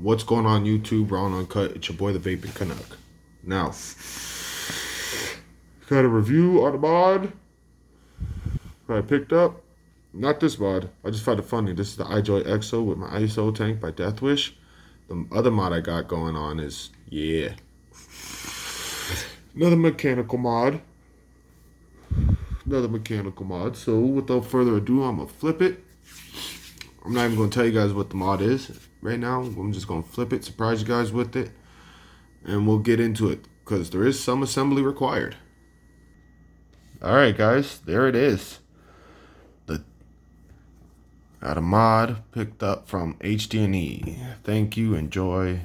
What's going on YouTube? Raw and Uncut. It's your boy the Vaping Canuck. Now, got a review on a mod that I picked up. Not this mod. I just found it funny. This is the iJoy EXO with my ISO tank by Deathwish. The other mod I got going on is, another mechanical mod. So without further ado, I'm going to flip it. I'm not even going to tell you guys what the mod is right now. I'm just going to flip it, surprise you guys with it, and we'll get into it because there is some assembly required. Alright guys, there it is. Got a mod picked up from HDNE. Thank you, enjoy.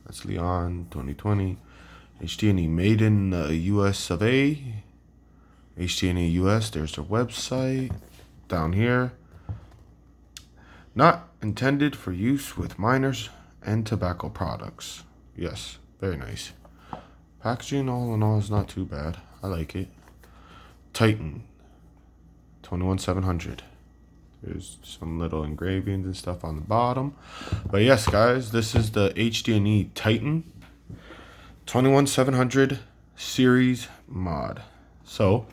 That's Leon 2020. HDNE made in the US of A. HDNE US, there's their website down here. Not intended for use with minors and tobacco products. Yes, very nice. Packaging all in all is not too bad. I like it. Titan 21700. There's some little engravings and stuff on the bottom. But yes, guys, this is the HDNE Titan 21700 series mod. So,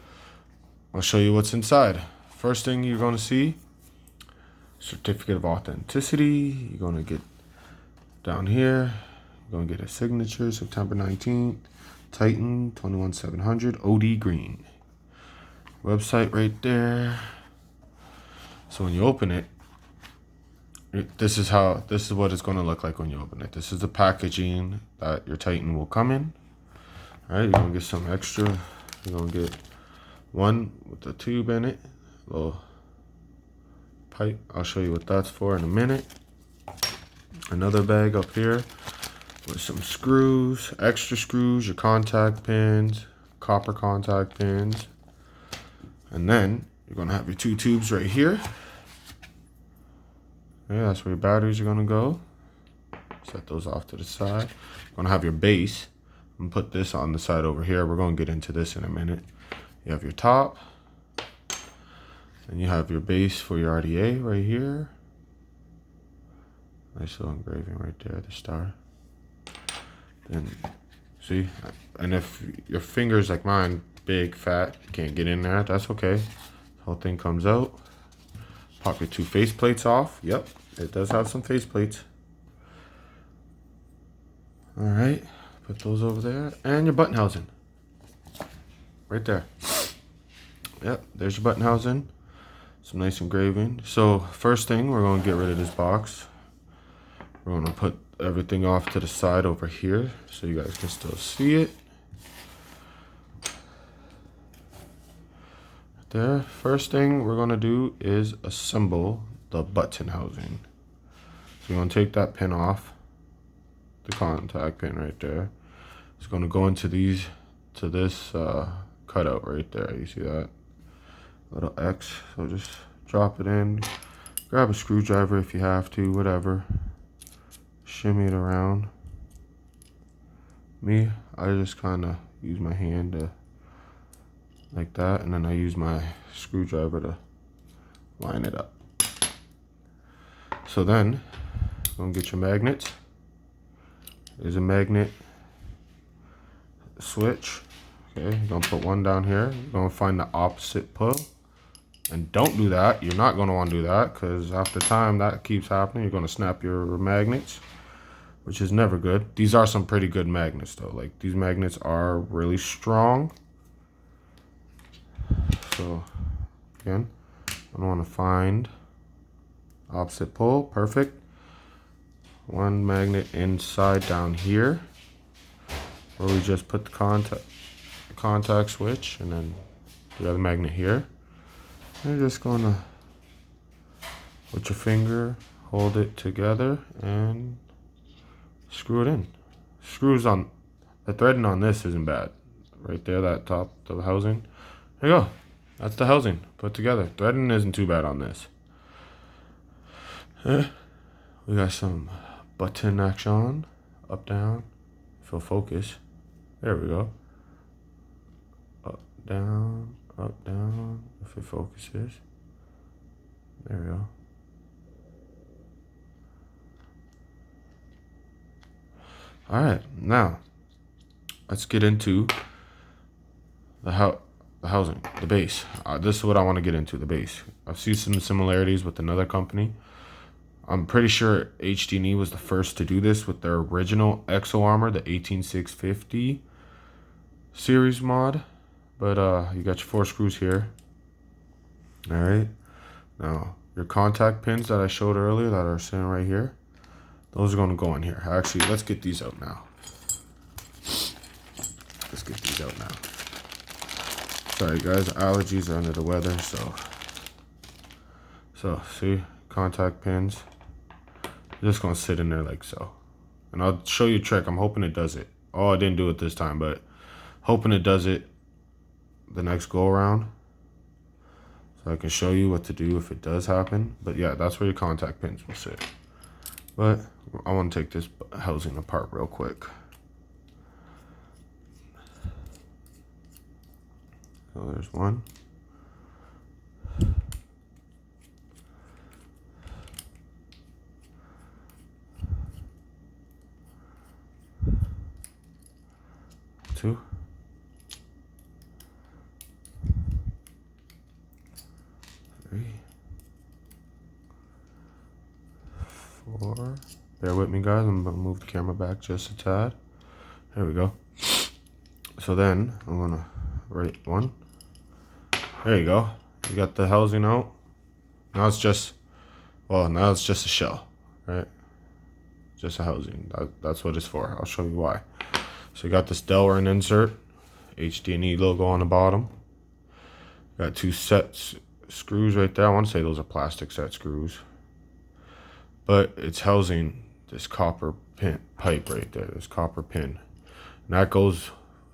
I'll show you what's inside. First thing you're going to see, certificate of authenticity. You're going to get down here. You're going to get a signature, September 19th. Titan 21700 OD green. Website right there. So when you open it, this is what it's going to look like when you open it. This is the packaging that your Titan will come in. All right, you're going to get some extra. You're going to get one with the tube in it, little pipe. I'll show you what that's for in a minute. Another bag up here with some screws, extra screws, your contact pins, copper contact pins. And then you're going to have your two tubes right here. Yeah, that's where your batteries are going to go. Set those off to the side. You're going to have your base. I'm going to put this on the side over here. We're going to get into this in a minute. You have your top. And you have your base for your RDA right here. Nice little engraving right there, the star. Then, see? And if your fingers like mine, big, fat, you can't get in there, that's okay. The whole thing comes out. Pop your two face plates off. Yep, it does have some face plates. All right, put those over there. And your button housing. Right there. Yep, there's your button housing. Some nice engraving. So first thing, we're going to get rid of this box. We're going to put everything off to the side over here so you guys can still see it. There. First thing we're going to do is assemble the button housing. So we're going to take that pin off, the contact pin right there. It's going to go into this cutout right there. You see that little X? So just drop it in. Grab a screwdriver if you have to, whatever. Shimmy it around. Me, I just kind of use my hand to like that, and then I use my screwdriver to line it up. So then, go and get your magnets. There's a magnet switch. Okay, you're gonna put one down here. You're gonna find the opposite pull. And don't do that. You're not gonna wanna do that because after time that keeps happening, you're gonna snap your magnets, which is never good. These are some pretty good magnets though. Like these magnets are really strong. So again, I want to find opposite pole. Perfect. One magnet inside down here where we just put the contact switch, and then the other magnet here. You're just gonna with your finger hold it together and screw it in. Screws on the threading on this isn't bad. Right there, that top, the housing. There you go. That's the housing put together. Threading isn't too bad on this. We got some button action. Up, down. If it'll focus. There we go. Up, down, if it focuses. There we go. All right, now let's get into the housing, the base. This is what I want to get into, the base. I've seen some similarities with another company. I'm pretty sure HDNE was the first to do this with their original Exo Armor, the 18650 series mod. But you got your 4 screws here. All right. Now, your contact pins that I showed earlier that are sitting right here, those are going to go in here. Actually, let's get these out now. Let's get these out now. Sorry guys, allergies are under the weather, so see, contact pins. They're just gonna sit in there like so. And I'll show you a trick. I'm hoping it does it. Oh, I didn't do it this time, but hoping it does it the next go around. So I can show you what to do if it does happen. But yeah, that's where your contact pins will sit. But I want to take this housing apart real quick. So there's one. Two. Three. Four. Bear with me guys, I'm gonna move the camera back just a tad. There we go. So then I'm gonna write one. There you go. You got the housing out. Now it's just, well, now it's just a shell, right? Just a housing. That's what it's for. I'll show you why. So you got this Delrin insert, HDNE logo on the bottom. Got 2 sets screws right there. I want to say those are plastic set screws, but it's housing this copper pin pipe right there. This copper pin, and that goes.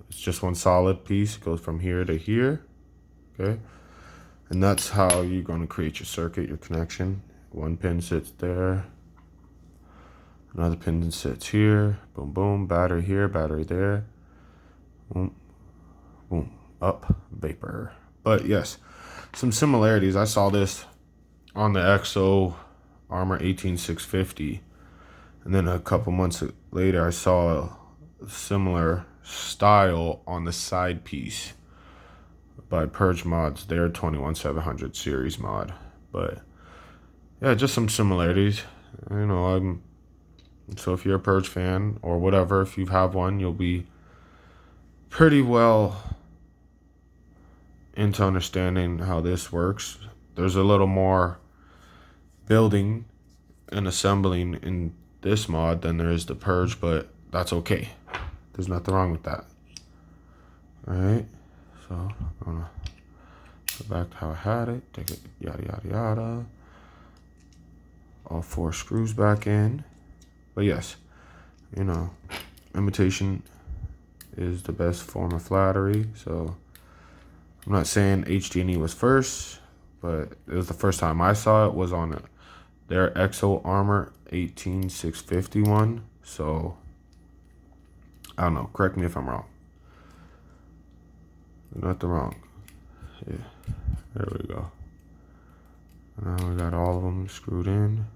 It's just one solid piece. It goes from here to here. Okay, and that's how you're going to create your circuit, your connection. One pin sits there. Another pin sits here. Boom, boom. Battery here, battery there. Boom, boom. Up, vapor. But yes, some similarities. I saw this on the Exo Armor 18650. And then a couple months later, I saw a similar style on the side piece by Purge Mods, their 21700 series mod. But yeah, just some similarities. You know, so if you're a Purge fan or whatever, if you have one, you'll be pretty well into understanding how this works. There's a little more building and assembling in this mod than there is the Purge, but that's okay. There's nothing wrong with that. Alright, so I'm gonna go back to how I had it, take it, yada yada yada. All 4 screws back in. But yes, you know, imitation is the best form of flattery. So I'm not saying HDNE was first, but it was the first time I saw it was on their Exo Armor 18651. So I don't know, correct me if I'm wrong. Nothing wrong. Yeah, there we go. Now we got all of them screwed in.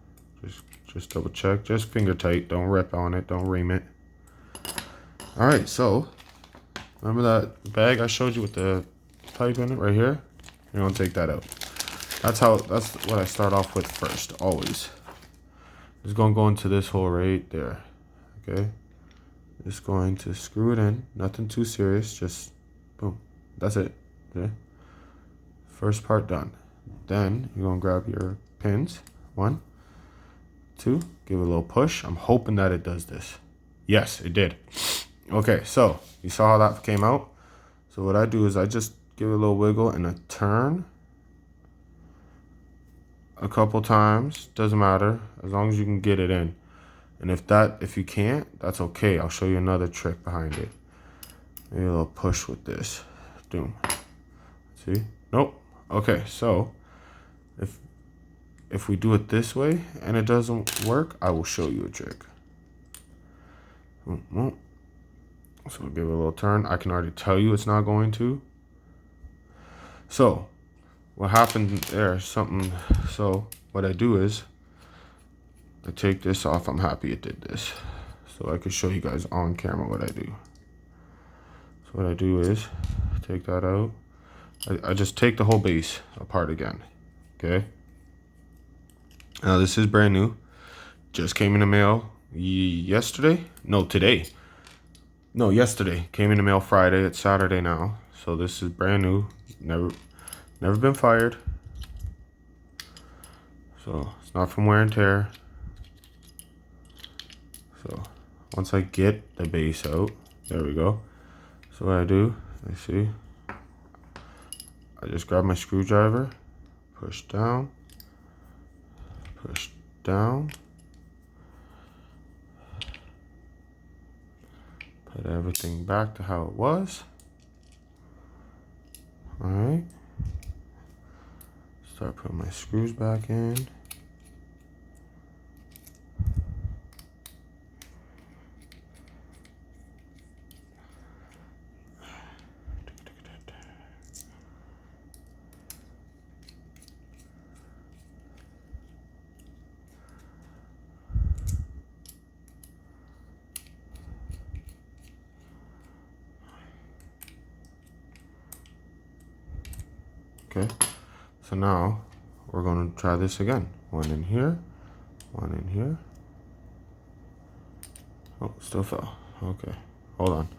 Just double check, just finger tight, don't rip on it, don't ream it. All right, so remember that bag I showed you with the pipe in it right here? You're gonna take that out. That's what I start off with first, always. Just gonna go into this hole right there, okay? Just going to screw it in, nothing too serious, just boom, that's it, okay? First part done. Then you're gonna grab your pins, 1, 2, give it a little push. I'm hoping that it does this. Yes, it did. Okay, so you saw how that came out. So what I do is I just give it a little wiggle and a turn a couple times. Doesn't matter as long as you can get it in. And if you can't, that's okay. I'll show you another trick behind it. Maybe a little push with this. Boom. See? Nope. Okay, so if we do it this way and it doesn't work, I will show you a trick. So we'll give it a little turn. I can already tell you it's not going to. So what happened there, so what I do is I take this off. I'm happy it did this. so I can show you guys on camera what I do. So what I do is take that out. I just take the whole base apart again. Okay. Now this is brand new. Just came in the mail yesterday. No, today. No, yesterday. Came in the mail Friday. It's Saturday now. So this is brand new. Never been fired. So it's not from wear and tear. So once I get the base out, there we go. So what I do, let's see. I just grab my screwdriver, push down, put everything back to how it was. All right. Start putting my screws back in. Okay, so now we're going to try this again. One in here, one in here. Oh, still fell. Okay, hold on.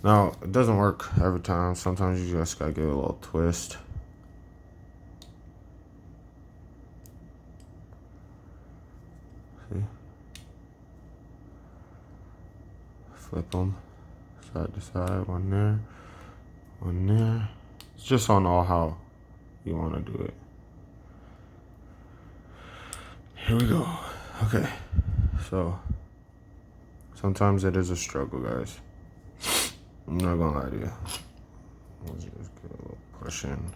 Now, it doesn't work every time. Sometimes you just gotta give it a little twist. See? Flip them side to side. One there, one there. It's just on all how you want to do it. Here we go. Okay, so sometimes it is a struggle, guys. I'm not gonna lie to you. Let's just get a little push in.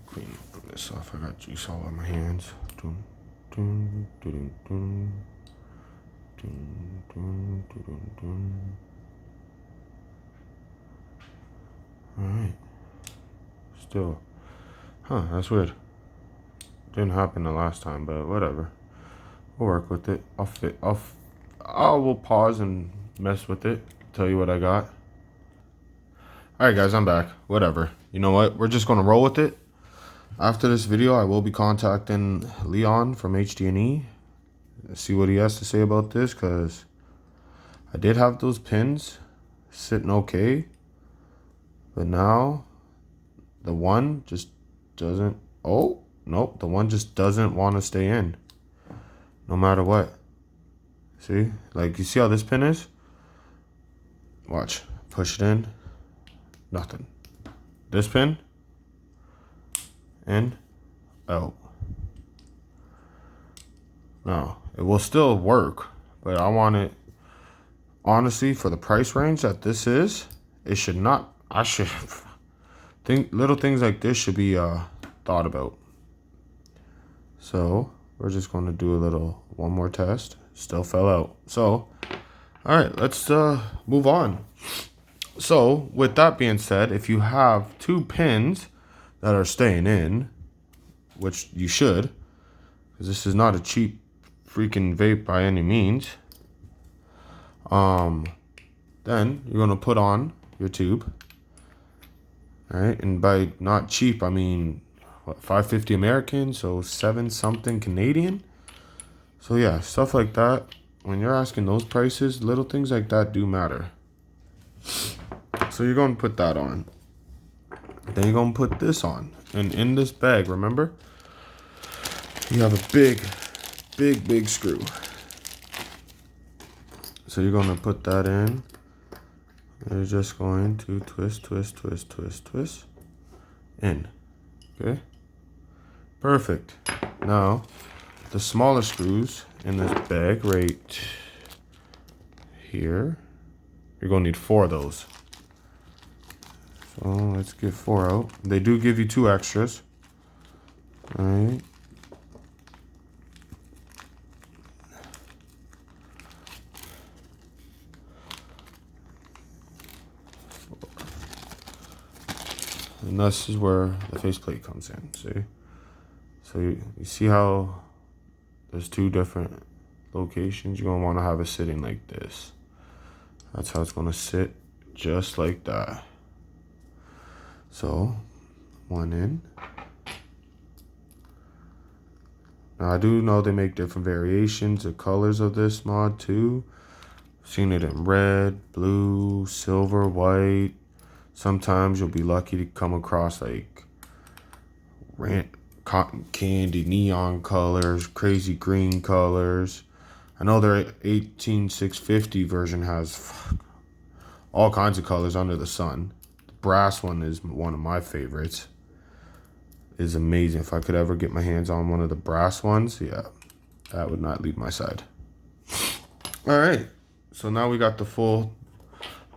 Clean this off. I got juice all on my hands. Dun, dun, dun, dun, dun, dun, dun, dun. All right. Still, that's weird. Didn't happen the last time, but whatever. We'll work with it. I will pause and mess with it. Tell you what I got. All right, guys, I'm back. Whatever. You know what? We're just gonna roll with it. After this video, I will be contacting Leon from HDNE. See what he has to say about this, because I did have those pins sitting okay, but now the one just doesn't. Oh, nope. The one just doesn't want to stay in no matter what. See? Like, you see how this pin is? Watch. Push it in. Nothing. This pin. In. Out. Now, it will still work, but I want it, honestly, for the price range that this is, it should not, I should think little things like this should be thought about. So we're just going to do one more test. Still fell out. So, all right, let's move on. So with that being said, if you have two pins that are staying in, which you should, because this is not a cheap freaking vape by any means, then you're going to put on your tube. All right, and by not cheap, I mean what, $5.50 American, so 7 something Canadian. So yeah, stuff like that. When you're asking those prices, little things like that do matter. So you're going to put that on. Then you're going to put this on. And in this bag, remember, you have a big screw. So you're going to put that in. You're just going to twist in. Okay? Perfect. Now, the smaller screws in this bag right here, you're going to need 4 of those. So let's get 4 out. They do give you 2 extras. All right. and this is where the faceplate comes in. See? So you see how there's two different locations? You're gonna want to have it sitting like this. That's how it's gonna sit, just like that. So, one in. Now I do know they make different variations of colors of this mod too. I've seen it in red, blue, silver, white. Sometimes you'll be lucky to come across like cotton candy, neon colors, crazy green colors. I know their 18650 version has all kinds of colors under the sun. The brass one is one of my favorites. It's amazing. If I could ever get my hands on one of the brass ones, yeah, that would not leave my side. All right, so now we got the full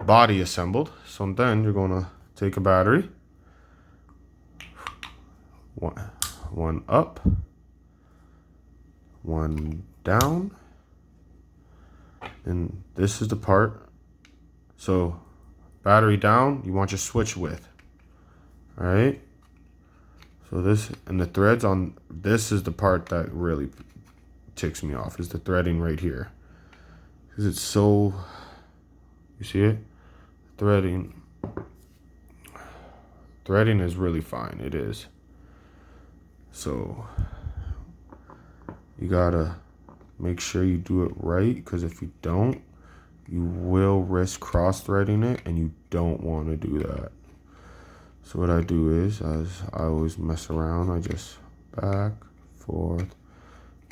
body assembled. So then you're gonna take a battery, one up, one down, and this is the part. So battery down, you want your switch width. All right. So this, and the threads on this is the part that really ticks me off, is the threading right here. Because it's so, you see it? Threading is really fine, it is. So you gotta make sure you do it right, because if you don't, you will risk cross-threading it, and you don't want to do that. So what I do is, as I always mess around, I just back, forth,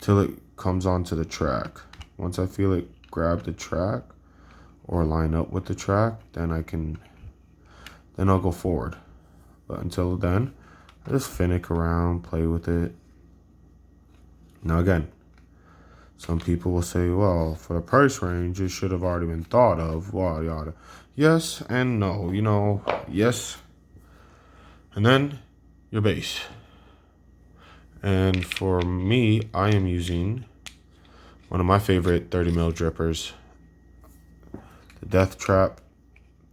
till it comes onto the track. Once I feel it grab the track or line up with the track, then I'll go forward. But until then, I just finick around, play with it. Now again, some people will say, well, for the price range, it should have already been thought of, yada. Yes and no, you know, yes. And then your base. And for me, I am using one of my favorite 30mm drippers, the Death Trap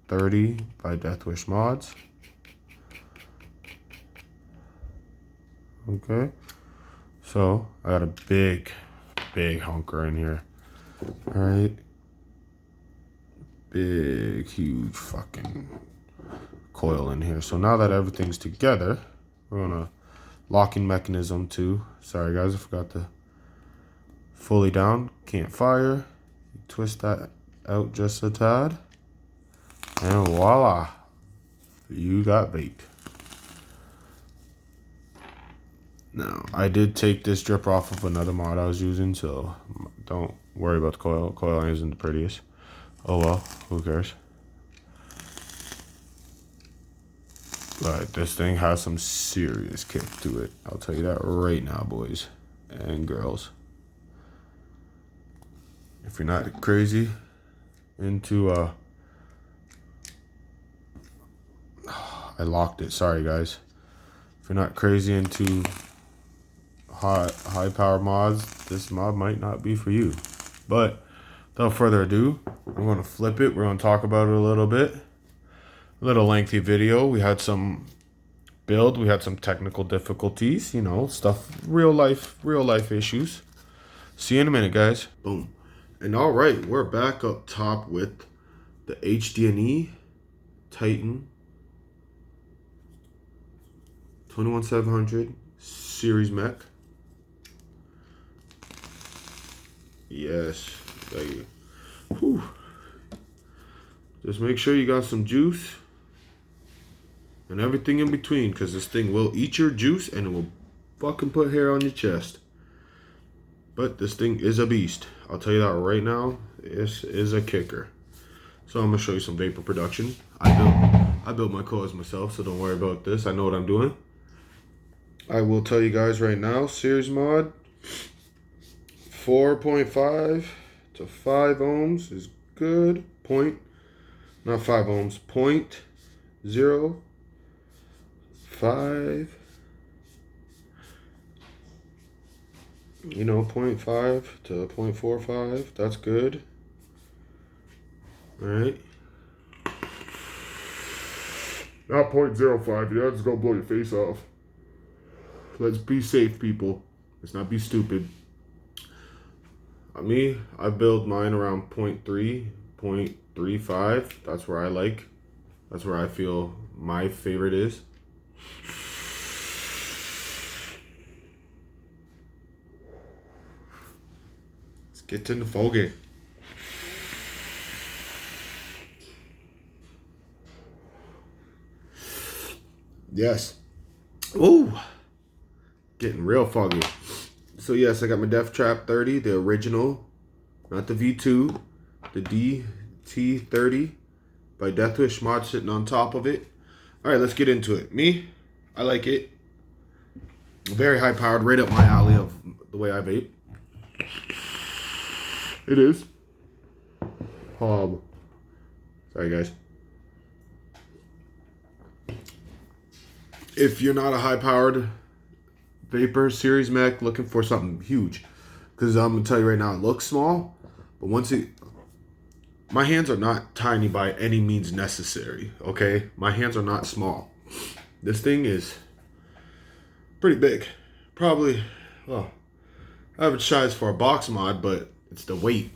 30 by Deathwish Mods. Okay, so I got a big hunker in here. All right, big, huge fucking coil in here. So now that everything's together, we're gonna locking mechanism too. Sorry guys, I forgot to fully down. Can't fire. Twist that out just a tad, and voila, you got bait. Now I did take this dripper off of another mod I was using, so don't worry about the coil. Coil isn't the prettiest. Oh well, who cares? But this thing has some serious kick to it. I'll tell you that right now, boys and girls. If you're not crazy into I locked it, sorry guys. If you're not crazy into high power mods, this mod might not be for you. But without further ado, we're gonna flip it. We're gonna talk about it a little bit. A little lengthy video. We had some build, we had some technical difficulties, you know, stuff, real life issues. See you in a minute, guys. Boom. And all right, we're back up top with the HDNE Titan 21700 series mech. Yes, thank you. Whew. Just make sure you got some juice and everything in between, because this thing will eat your juice and it will fucking put hair on your chest. But this thing is a beast. I'll tell you that right now. This is a kicker. So I'm gonna show you some vapor production. I built my coils myself, so don't worry about this. I know what I'm doing. I will tell you guys right now, series mod 4.5 to 5 ohms is good. Not 5 ohms, 0.05, you know, 0.5 to 0.45, that's good. All right, Not 0.05. You're just gonna blow your face off. Let's be safe, people. Let's not be stupid. Me, I build mine around 0.3, 0.35. That's where I like. That's where I feel my favorite is. Let's get to the fogey. Yes. Ooh. Getting real foggy. So yes, I got my Def Trap 30, the original, not the V2, the DT30 by Deathwish Mod sitting on top of it. All right, let's get into it. Me, I like it. Very high powered, right up my alley of the way I vape. It is. Sorry guys. If you're not a high powered vapor series mech looking for something huge, because I'm gonna tell you right now, it looks small, but my hands are not tiny by any means necessary. Okay, my hands are not small. This thing is pretty big, probably, well, average size for a box mod, but it's the weight.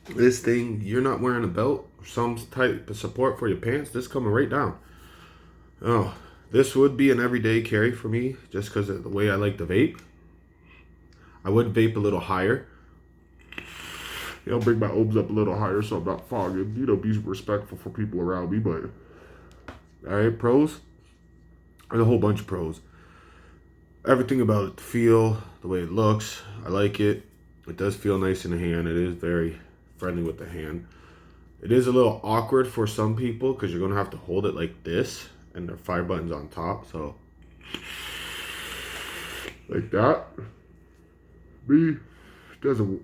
This thing, you're not wearing a belt or some type of support for your pants, this coming right down. Oh, this would be an everyday carry for me just because of the way I like to vape. I would vape a little higher. I'll bring my ohms up a little higher so I'm not fogging. You know, be respectful for people around me, but... Alright, pros. There's a whole bunch of pros. Everything about it, the feel, the way it looks, I like it. It does feel nice in the hand. It is very friendly with the hand. It is a little awkward for some people because you're going to have to hold it like this. And there are 5 buttons on top, so like that. Me, doesn't.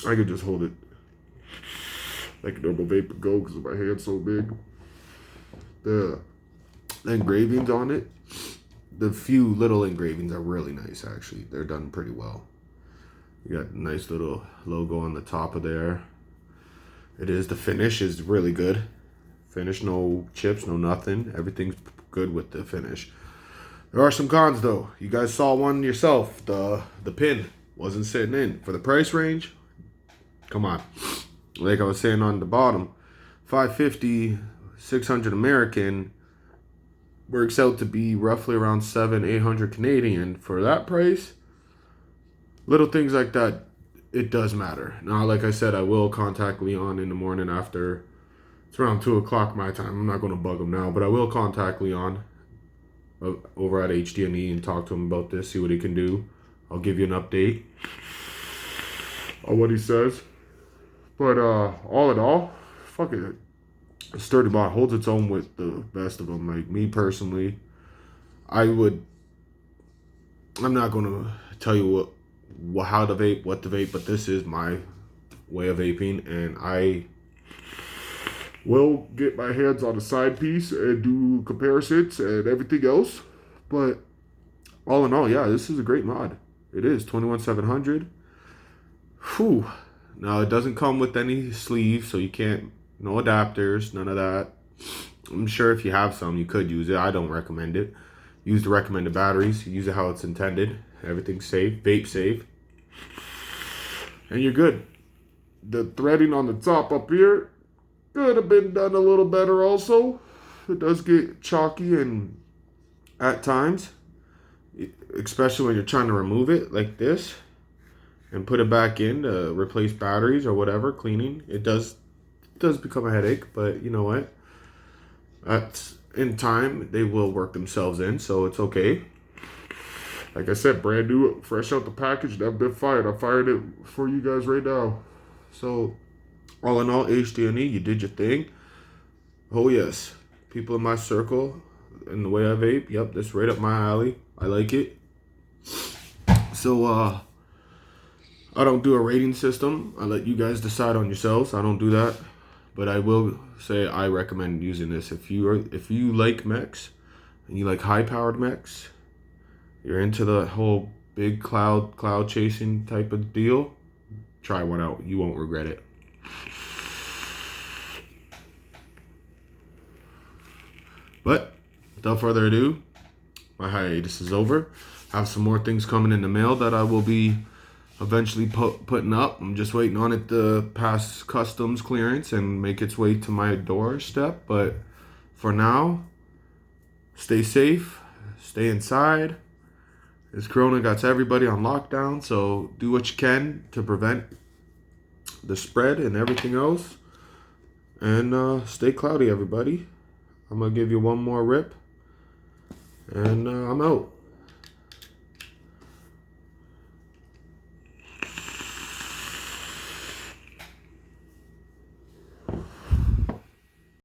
I could just hold it like a normal vape would go because my hand's so big. The engravings on it, the few little engravings are really nice. Actually, they're done pretty well. You got a nice little logo on the top of there. It is, the finish is really good. Finish, no chips, no nothing. Everything's good with the finish. There are some cons though. You guys saw one yourself. The pin wasn't sitting in. For the price range, come on. Like I was saying on the bottom, $550, $600 American works out to be roughly around $700-800 Canadian. For that price, little things like that, it does matter. Now, like I said, I will contact Leon in the morning after. It's around 2 o'clock my time. I'm not going to bug him now, but I will contact Leon over at HDNE and talk to him about this, see what he can do. I'll give you an update on what he says. But all in all, fuck it. Sturdy Bot holds its own with the best of them. Like me personally, I'm not going to tell you how to vape, what to vape, but this is my way of vaping, and I will get my hands on a side piece and do comparisons and everything else. But all in all, yeah, this is a great mod. It is 21700. Whew. Now it doesn't come with any sleeves, so you can't, no adapters, none of that. I'm sure if you have some, you could use it. I don't recommend it. Use the recommended batteries. Use it how it's intended. Everything's safe, vape safe, and you're good. The threading on the top up here could have been done a little better also. It does get chalky and at times, especially when you're trying to remove it like this and put it back in to replace batteries or whatever, cleaning. It does become a headache, but you know what? That's in time, they will work themselves in, so it's okay. Like I said, brand new, fresh out the package, never been fired. I fired it for you guys right now. So all in all, HDNE, you did your thing. Oh yes, people in my circle and the way I vape, yep, that's right up my alley. I like it. So I don't do a rating system. I let you guys decide on yourselves. I don't do that, but I will say I recommend using this if you like mechs and you like high-powered mechs. You're into the whole big cloud chasing type of deal. Try one out. You won't regret it. But without further ado, my hiatus is over. I have some more things coming in the mail that I will be eventually putting up. I'm just waiting on it to pass customs clearance and make its way to my doorstep. But for now, stay safe, stay inside. This corona got everybody on lockdown, so do what you can to prevent the spread and everything else. And stay cloudy, everybody. I'm gonna give you one more rip, and I'm out.